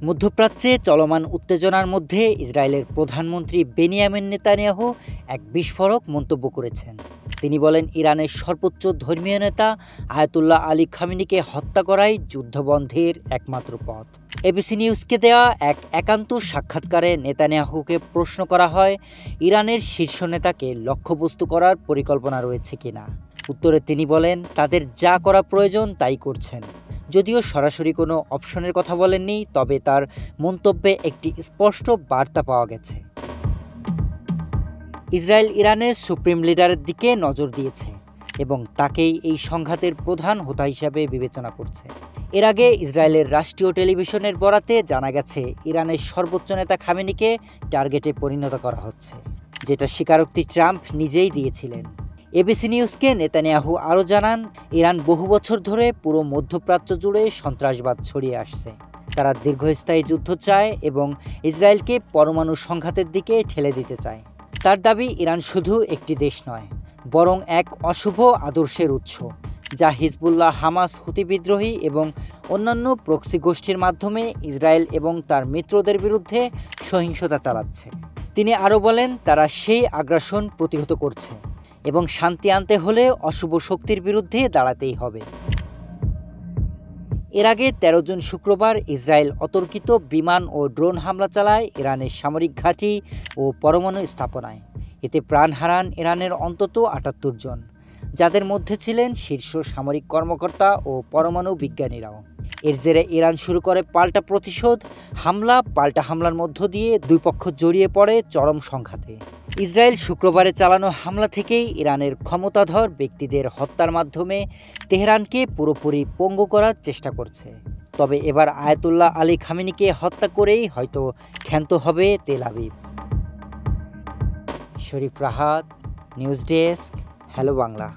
মধ্যপ্রাচ্যে চলমান উত্তেজনার মধ্যে ইসরায়েলের প্রধানমন্ত্রী বেনিয়ামিন নেতানিয়াহু এক বিস্ফোরক মন্তব্য করেছেন। তিনি বলেন, ইরানের সর্বোচ্চ ধর্মীয় নেতা আয়াতুল্লাহ আলী খামেনিকে হত্যা করাই যুদ্ধবন্ধের একমাত্র পথ। এবিসি নিউজকে দেওয়া এক একান্ত সাক্ষাৎকারে নেতানিয়াহুকে প্রশ্ন করা হয়, ইরানের শীর্ষ নেতাকে লক্ষ্যবস্তু করার পরিকল্পনা রয়েছে কিনা। উত্তরে তিনি বলেন, তাদের যা করা প্রয়োজন তাই করছেন। যদিও সরাসরি কোনো অপশনের কথা বলেননি, তবে তার মন্তব্যে একটি স্পষ্ট বার্তা পাওয়া গেছে। ইসরায়েল ইরানের সুপ্রিম লিডারের দিকে নজর দিয়েছে এবং তাকেই এই সংঘাতের প্রধান হোতা হিসাবে বিবেচনা করছে। এর আগে ইসরায়েলের রাষ্ট্রীয় টেলিভিশনের বরাতে জানা গেছে, ইরানের সর্বোচ্চ নেতা খামেনিকে টার্গেটে পরিণত করা হচ্ছে, যেটা স্বীকারোক্তি ট্রাম্প নিজেই দিয়েছিলেন। এবিসি নিউজকে নেতানিয়াহু আরও জানান, ইরান বহু বছর ধরে পুরো মধ্যপ্রাচ্য জুড়ে সন্ত্রাসবাদ ছড়িয়ে আসছে। তারা দীর্ঘস্থায়ী যুদ্ধ চায় এবং ইসরায়েলকে পরমাণু সংঘাতের দিকে ঠেলে দিতে চায়। তার দাবি, ইরান শুধু একটি দেশ নয়, বরং এক অশুভ আদর্শের উৎস, যা হিজবুল্লাহ, হামাস, হুতি বিদ্রোহী এবং অন্যান্য প্রক্সি গোষ্ঠীর মাধ্যমে ইসরায়েল এবং তার মিত্রদের বিরুদ্ধে সহিংসতা চালাচ্ছে। তিনি আরও বলেন, তারা সেই আগ্রাসন প্রতিহত করছে এবং শান্তি আনতে হলে অশুভ শক্তির বিরুদ্ধে দাঁড়াতেই হবে। এর আগে ১৩ জুন শুক্রবার ইসরায়েল অতর্কিত বিমান ও ড্রোন হামলা চালায় ইরানের সামরিক ঘাঁটি ও পরমাণু স্থাপনায়। এতে প্রাণ হারান ইরানের অন্তত ৭৮ জন, যাদের মধ্যে ছিলেন শীর্ষ সামরিক কর্মকর্তা ও পরমাণু বিজ্ঞানীরাও। এর জেরে ইরান শুরু করে পাল্টা প্রতিশোধ হামলা। পাল্টা হামলার মধ্য দিয়ে দুই পক্ষ জড়িয়ে পড়ে চরম সংঘাতে। ইসরায়েল শুক্রবারে চালানো হামলা থেকেই ইরানের ক্ষমতাধর ব্যক্তিদের হত্যার মাধ্যমে তেহরানকে পুরোপুরি পঙ্গু করার চেষ্টা করছে। তবে এবার আয়াতুল্লাহ আলী খামেনিকে হত্যা করেই হয়তো ক্ষান্ত হবে Tel Aviv. Sharif Rahat, news desk, hello Bangla.